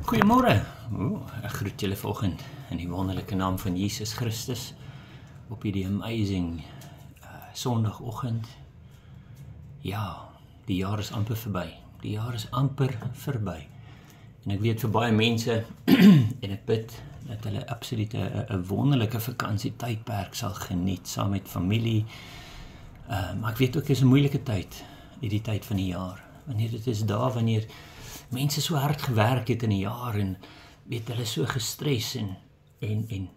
Goeiemôre. Ek groet julle vanoggend in die wonderlike naam van Jesus Christus op hierdie amazing Sondagoggend. Ja, die jaar is amper verby. Die jaar is amper verby. En ek weet vir baie mense en ek bid dat hulle absoluut 'n wonderlike vakansietydperk sal geniet saam met familie. Maar ek weet ook dis 'n moeilike tyd, hierdie tyd van die jaar. Wanneer dit is wanneer mense so hard gewerk het in 'n jaar en weet hulle so gestres en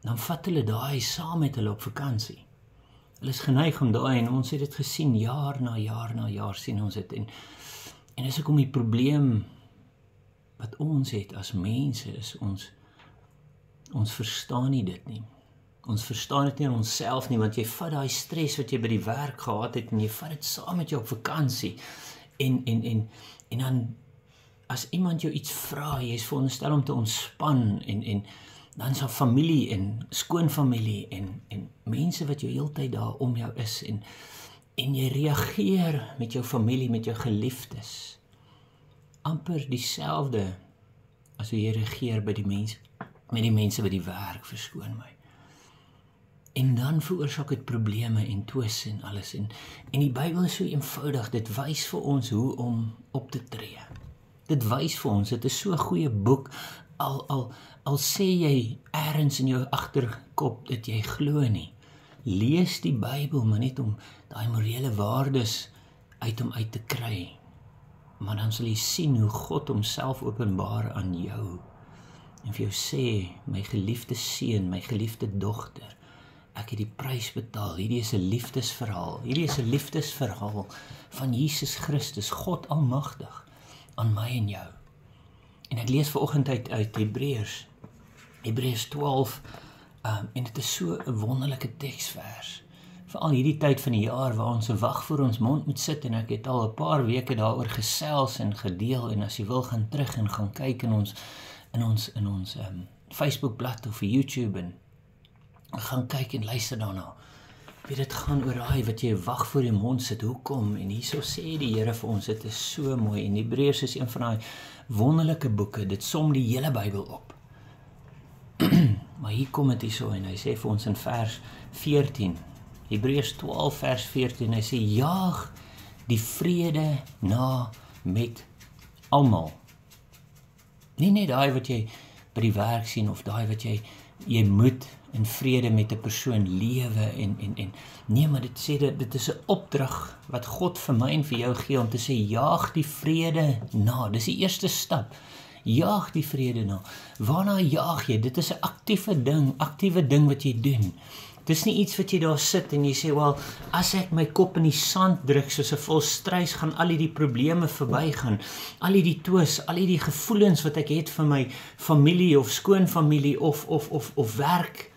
dan vat hulle daai saam met hulle op vakansie. Hulle is geneig om daai en ons het dit gesien jaar na jaar sien ons dit en is ek om die probleem wat ons het as mense is ons verstaan nie dit nie. Ons verstaan dit nie in onsself nie, want jy vat daai stres wat jy by die werk gehad het en jy vat dit saam met jou op vakansie en dan as iemand jou iets vra, jy is veronderstel om te ontspan en dan is daar familie en skoonfamilie en mense wat jou heeltyd daar om jou is en jy reageer met jou familie, met jou geliefdes amper dieselfde as hoe jy reageer by die mense, met die mense by die werk, verskoon my. En dan veroorsaak dit probleme en twis en alles en die Bybel is so eenvoudig, dit wys vir ons hoe om op te tree. Dit wys vir ons, dit is so 'n goeie boek, al sê jy ergens in jou agterkop dat jy glo nie. Lees die Bybel, maar net om daai morele waardes uit hom uit te kry. Maar dan sal jy sien hoe God homself openbaar aan jou. En vir jou sê, my geliefde seun, my geliefde dogter, ek het die prys betaal, hierdie is 'n liefdesverhaal, hierdie is 'n liefdesverhaal van Jesus Christus, God Almagtig, aan my en jou. En ek lees vanoggend uit Hebreërs 12, en dit is so 'n wonderlike teksvers. Veral hierdie tyd van die jaar waar ons 'n wag voor ons mond moet sit en ek het al 'n paar weke daaroor gesels en gedeel en as jy wil gaan terug en gaan kyk in ons Facebookblad of YouTube en gaan kyk en luister daarna. Dit gaan oor daai wat jy wag voor die mond sit, hoekom? En hierso sê die Here vir ons, dit is so mooi. En Hebreërs is een van daai wonderlike boeke, dit som die hele Bybel op. Maar hier kom dit hierso en hy sê vir ons in vers 14, Hebreërs 12 vers 14, hy sê, jaag die vrede na met almal. Nie net daai wat jy by die werk sien, of daai wat jy moet in vrede met 'n persoon lewe en nee, maar dit sê dit is 'n opdrag wat God vir my en vir jou gee om te sê jaag die vrede na. Dis die eerste stap. Jaag die vrede na. Waarna jaag jy? Dit is 'n aktiewe ding wat jy doen. Dis nie iets wat jy daar sit en jy sê, wel, as ek my kop in die sand druk soos 'n volstruis, gaan al hierdie probleme verbygaan, al hierdie twis, al hierdie gevoelens wat ek het vir my familie of skoonfamilie of werk,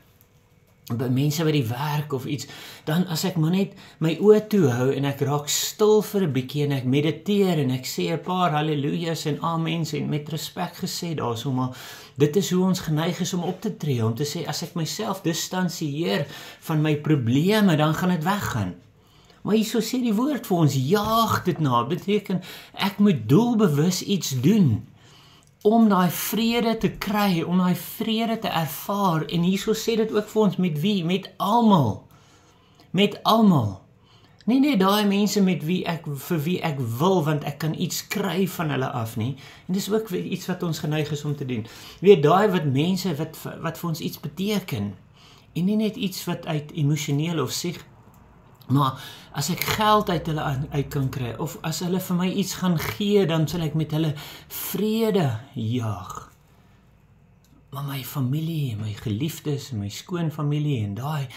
by mense by die werk of iets, dan as ek maar net my oë toe hou en ek raak stil vir 'n bietjie en ek mediteer en ek sê 'n paar hallelujas en amens en met respek gesê daarso, maar dit is hoe ons geneig is om op te tree, om te sê as ek myself distansieer van my probleme, dan gaan dit weggaan. Maar hierso sê die woord vir ons, jaag dit na, beteken ek moet doelbewus iets doen om daai vrede te kry, om daai vrede te ervaar, en hierso sê dit ook vir ons, met wie? Met almal. Met almal. Nie net daai mense vir wie ek wil, want ek kan iets kry van hulle af nie, en dis ook iets wat ons geneig is om te doen. Weet, daai wat mense wat vir ons iets beteken, en nie net iets wat uit emosioneel of sig, maar as ek geld uit hulle uit kan kry, of as hulle vir my iets gaan gee, dan sal ek met hulle vrede jaag. Maar my familie, my geliefdes, my skoonfamilie en daai,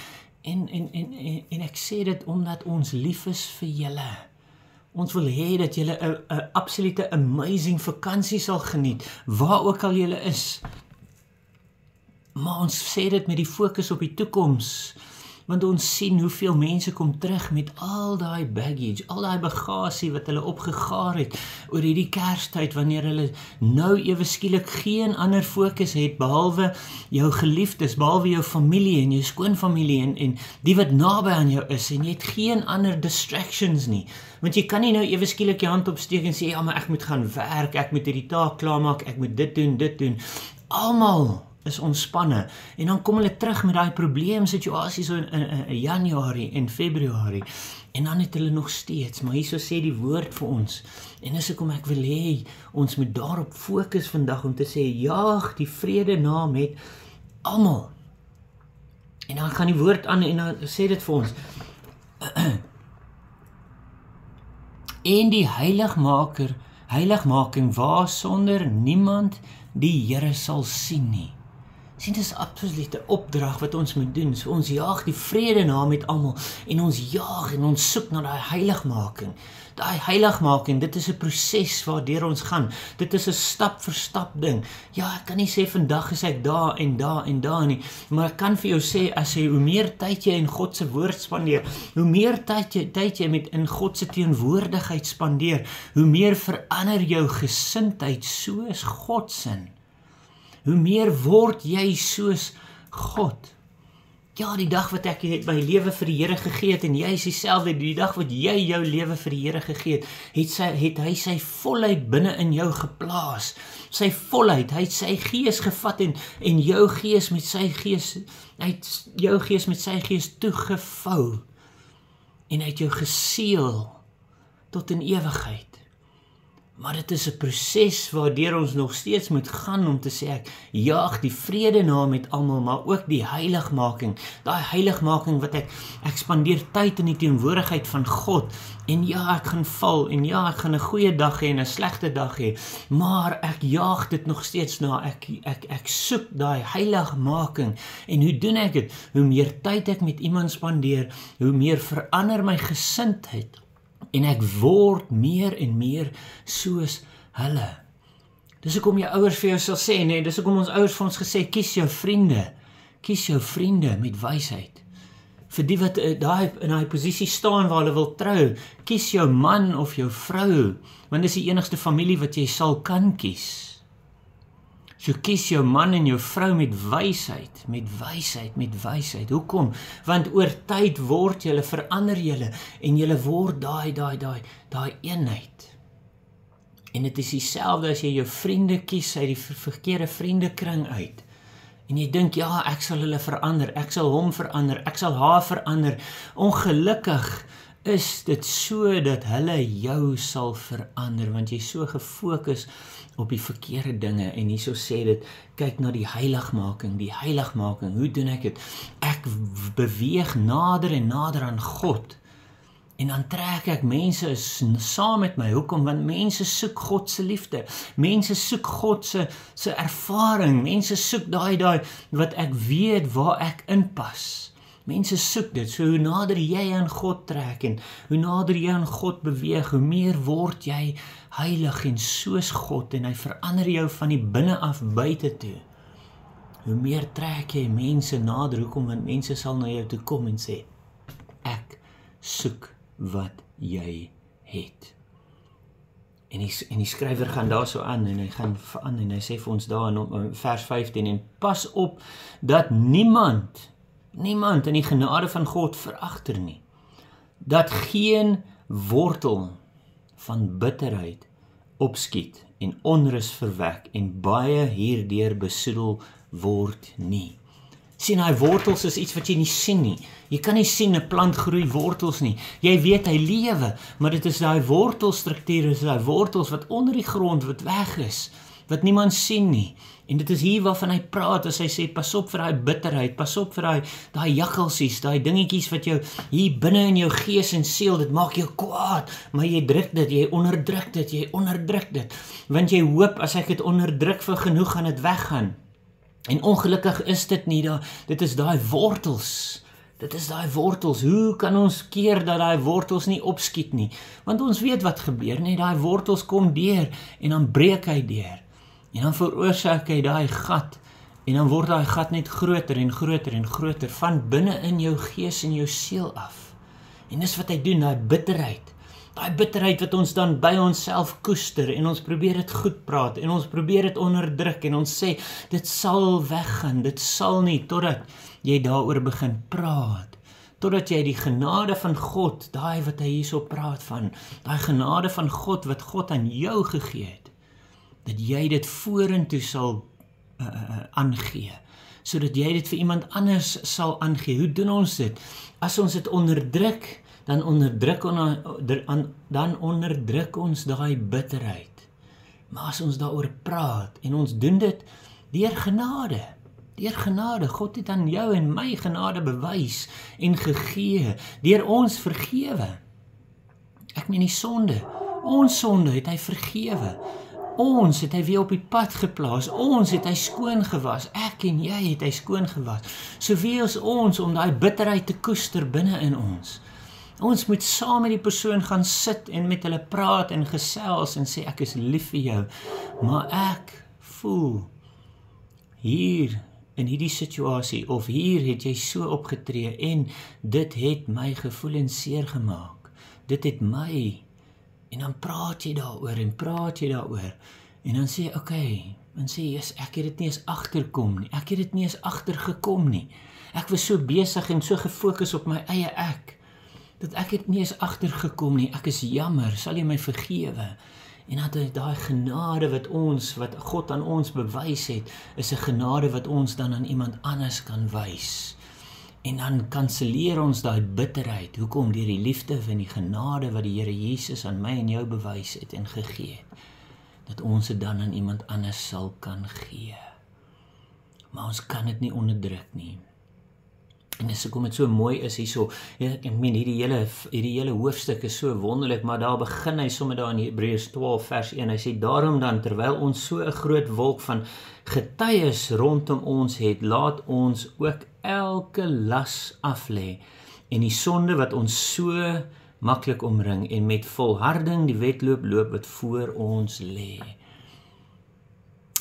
en ek sê dit omdat ons lief is vir julle. Ons wil hê dat julle 'n absolute amazing vakansie sal geniet, waar ook al julle is. Maar ons sê dit met die fokus op die toekoms, Want ons sien hoeveel mense kom terug met al daai baggage, al daai bagasie wat hulle opgegaar het oor hierdie Kerstyd, wanneer hulle nou ewe skielik geen ander fokus het behalwe jou geliefdes, behalwe jou familie en jou skoonfamilie en die wat naby aan jou is, en jy het geen ander distractions nie. Want jy kan nie nou ewe skielik jou hand opsteek en sê, ja, maar ek moet gaan werk, ek moet hierdie taak klaarmaak, ek moet dit doen. Almal is ontspanne, en dan kom hulle terug met daai probleemsituasies in Januarie en Februarie, en dan het hulle nog steeds, maar hierso sê die woord vir ons, en dis hoekom ek wil hê, ons moet daarop fokus vandag, om te sê, jaag die vrede na met almal, en dan gaan die woord aan, en dan sê dit vir ons, en die heiligmaking waar sonder niemand die Here sal sien nie. Sien, dit is absolute opdrag wat ons moet doen. So ons jaag die vrede na met almal, en ons jaag en ons soek na daai heiligmaking. Daai heiligmaking, dit is 'n proses waardeur ons gaan. Dit is 'n stap vir stap ding. Ja, ek kan nie sê vandag is ek daar en daar nie, maar ek kan vir jou sê, as jy hoe meer tyd jy in God se woord spandeer, hoe meer tyd jy met in God se teenwoordigheid spandeer, hoe meer verander jou gesindheid soos God se. Hoe meer word jy soos God. Ja, die dag wat ek my lewe vir die Here gegee het, en jy is dieselfde, die dag wat jy jou lewe vir die Here gegee het hy sy volheid binne in jou geplaas. Sy volheid, hy het sy gees gevat en jou gees met sy gees, hy het jou gees met sy gees toegevou, en hy het jou geseël tot in ewigheid. Maar dit is 'n proses waardeur ons nog steeds moet gaan om te sê, ek jaag die vrede na met almal, maar ook die heiligmaking. Daai heiligmaking wat ek spandeer tyd in die teenwoordigheid van God. En ja, ek gaan val, en ja, ek gaan 'n goeie dag hê en 'n slegte dag hê, maar ek jaag dit nog steeds na. Ek soek daai heiligmaking. En hoe doen ek dit? Hoe meer tyd ek met iemand spandeer, hoe meer verander my gesindheid. En ek word meer en meer soos hulle. Dis hoekom jou ouers vir jou sal sê, nee, dis hoekom ons ouers vir ons gesê, kies jou vriende met wysheid. Vir die wat in daai posisie staan waar hulle wil trou, kies jou man of jou vrou, want dis die enigste familie wat jy sal kan kies. So kies jou man en jou vrou met wysheid. Hoekom? Want oor tyd word julle, verander julle, en julle word daai eenheid. En dit is dieselfde as jy jou vriende kies uit die verkeerde vriendekring uit. En jy dink, ja, ek sal hulle verander, ek sal hom verander, ek sal haar verander. Ongelukkig is dit so dat hulle jou sal verander, want jy is so gefokus op die verkeerde dinge, en hierso sê dit, kyk na die heiligmaking, hoe doen ek dit? Ek beweeg nader en nader aan God, en dan trek ek mense saam met my. Hoekom? Want mense soek God se liefde, mense soek God se ervaring, mense soek daai wat ek weet waar ek inpas. Mense soek dit, so hoe nader jy aan God trek, en hoe nader jy aan God beweeg, hoe meer word jy heilig en soos God, en hy verander jou van die binne af buite toe. Hoe meer trek jy mense nader. Hoekom? Want mense sal na jou toe kom en sê, ek soek wat jy het. En die skrywer gaan daar so aan, en hy gaan aan, en hy sê vir ons daar in vers 15, en pas op dat niemand in die genade van God veragter nie, dat geen wortel van bitterheid opskiet en onrus verwek en baie hierdeur besoedel word nie. Sien, hy wortels is iets wat jy nie sien nie. Jy kan nie sien 'n plant groei wortels nie. Jy weet hy lewe, maar dit is daai wortelstruktuur, is daai wortels wat onder die grond wat weg is, wat niemand sien nie. En dit is hier waarvan hy praat as hy sê, pas op vir daai bitterheid, pas op vir daai jakkalsies, daai dingetjies wat jou hier binne in jou gees en siel, dit maak jou kwaad, maar jy druk dit, jy onderdruk dit, want jy hoop, as ek dit onderdruk vir genoeg, gaan dit weggaan. En ongelukkig is dit nie, dit is daai wortels. Hoe kan ons keer dat daai wortels nie opskiet nie? Want ons weet wat gebeur, nee, daai wortels kom deur, en dan breek hy deur. En dan veroorsaak hy daai gat En dan word daai gat net groter en groter en groter van binne in jou gees en jou siel af. En dis wat hy doen, daai bitterheid wat ons dan by onsself koester en ons probeer dit goed praat en ons probeer dit onderdruk en ons sê, dit sal weggaan, dit sal nie, totdat jy daaroor begin praat. Totdat jy die genade van God, daai wat hy hierso praat van, daai genade van God wat God aan jou gegee het, dat jy dit vorentoe sal aangee, sodat jy dit vir iemand anders sal aangee. Hoe doen ons dit? As ons dit onderdruk, dan onderdruk ons daai bitterheid. Maar as ons daaroor praat, en ons doen dit deur genade, God het aan jou en my genade bewys en gegee, deur ons vergewe. Ek meen die sonde, ons sonde het hy vergewe. Ons het hy weer op die pad geplaas, ons het hy skoon gewas, ek en jy het hy skoon gewas. So wie is ons om daai bitterheid te koester binne in ons? Ons moet saam met die persoon gaan sit en met hulle praat en gesels en sê ek is lief vir jou, maar ek voel hier in hierdie situasie of hier het jy so opgetree en dit het my gevoelens seer gemaak. Dit het my. En dan praat jy daaroor en dan sê jy, okay, dan sê jy, ek het dit nie eens agterkom nie, ek het dit nie eens agtergekom nie. Ek was so besig en so gefokus op my eie ek, dat ek het nie eens agtergekom nie, ek is jammer, sal jy my vergewe? En dat daai genade wat God aan ons bewys het, is 'n genade wat ons dan aan iemand anders kan wys. En dan kanselleer ons daai bitterheid. Hoekom? Deur die liefde en die genade wat die Here Jesus aan my en jou bewys het en gegee het. Dat ons dit dan aan iemand anders sal kan gee. Maar ons kan dit nie onderdruk nie. En dis hoekom dit so mooi is hierso. Ja, ek meen hierdie hele hoofstuk is so wonderlik, maar daar begin hy sommer daar in Hebreërs 12 vers 1. Hy sê daarom dan, terwyl ons so 'n groot wolk van getuies rondom ons het, laat ons ook elke las aflê en die sonde wat ons so maklik omring en met volharding die wedloop loop wat voor ons lê.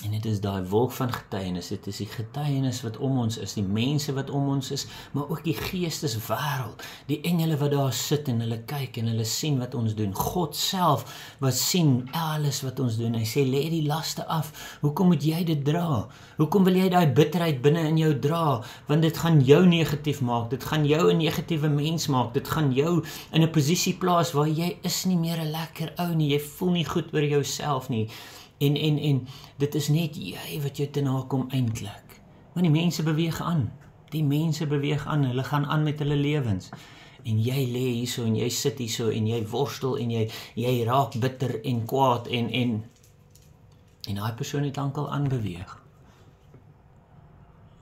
En dit is daai wolk van getuienis, dit is die getuienis wat om ons is, die mense wat om ons is, maar ook die geesteswêreld, die engele wat daar sit en hulle kyk en hulle sien wat ons doen, God self wat sien alles wat ons doen, hy sê, lê die laste af, hoekom moet jy dit dra? Hoekom wil jy daai bitterheid binne in jou dra? Want dit gaan jou negatief maak, dit gaan jou 'n negatiewe mens maak, dit gaan jou in 'n posisie plaas waar jy is nie meer 'n lekker ou nie, jy voel nie goed oor jouself nie, En dit is net jy wat jou te nakom eintlik. Maar die mense beweeg aan. Hulle gaan aan met hulle lewens. En jy lê hierso en jy sit hierso en jy worstel en jy raak bitter en kwaad en daai persoon het lankal aanbeweeg.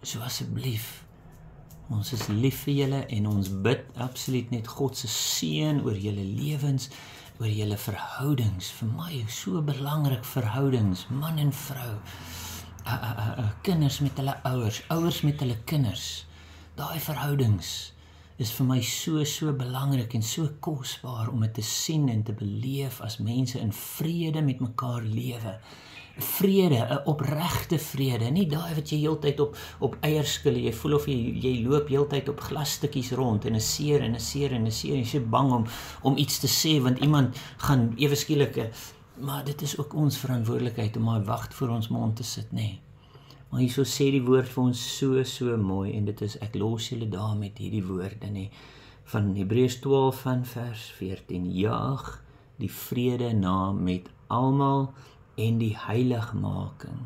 So asseblief, ons is lief vir julle en ons bid absoluut net God se seën oor julle lewens, oor julle verhoudings, vir my so belangrik verhoudings, man en vrou, kinders met hulle ouers met hulle kinders, daai verhoudings is vir my so belangrik en so kosbaar om dit te sien en te beleef as mense in vrede met mekaar lewe. Vrede, 'n opregte vrede, nie daai wat jy heeltyd op eierskille, jy voel of jy loop heeltyd op glasstukkies rond en 'n seer en 'n seer en 'n seer en jy is bang om iets te sê want iemand gaan ewe skielik, maar dit is ook ons verantwoordelikheid om maar wag voor ons mond te sit, nê. Maar hierso sê die woord vir ons so mooi en dit is, ek los julle daar met hierdie woorde, nê, van Hebreërs 12 van vers 14, jaag die vrede na met almal en die heiligmaking,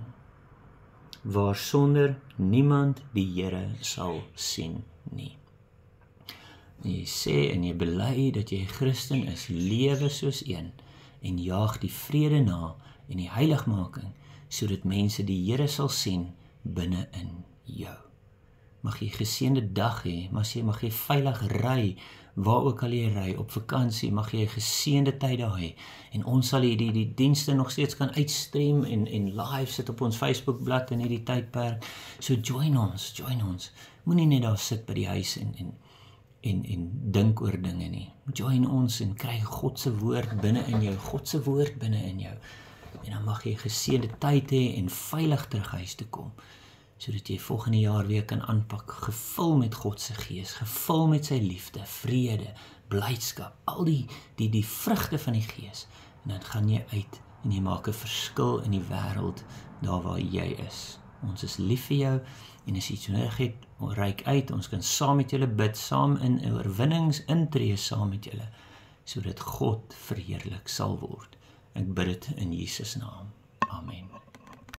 waarsonder niemand die Here sal sien nie. En jy sê en jy bely dat jy Christen is, lewe soos een, en jaag die vrede na en die heiligmaking, sodat mense die Here sal sien binne in jou. Mag jy geseënde dag hê, mag jy veilig ry, waar ook al jy ry, op vakansie, mag jy 'n geseënde tyd daar hê, en ons sal die dienste nog steeds kan uitstream en live sit op ons Facebookblad in hierdie tydperk, so join ons, moenie net daar sit by die huis en dink oor dinge nie, join ons en kry God se woord binne in jou, en dan mag jy geseënde tyd hê en veilig terug huis te kom, sodat jy volgende jaar weer kan aanpak, gevul met God se gees, gevul met sy liefde, vrede, blydskap, al die vrugte van die gees. En dan gaan jy uit en jy maak 'n verskil in die wêreld daar waar jy is. Ons is lief vir jou en as jy iets nodig het, reik uit, ons kan saam met julle bid, saam in oorwinnings intree saam met julle, sodat God verheerlik sal word. Ek bid dit in Jesus naam. Amen.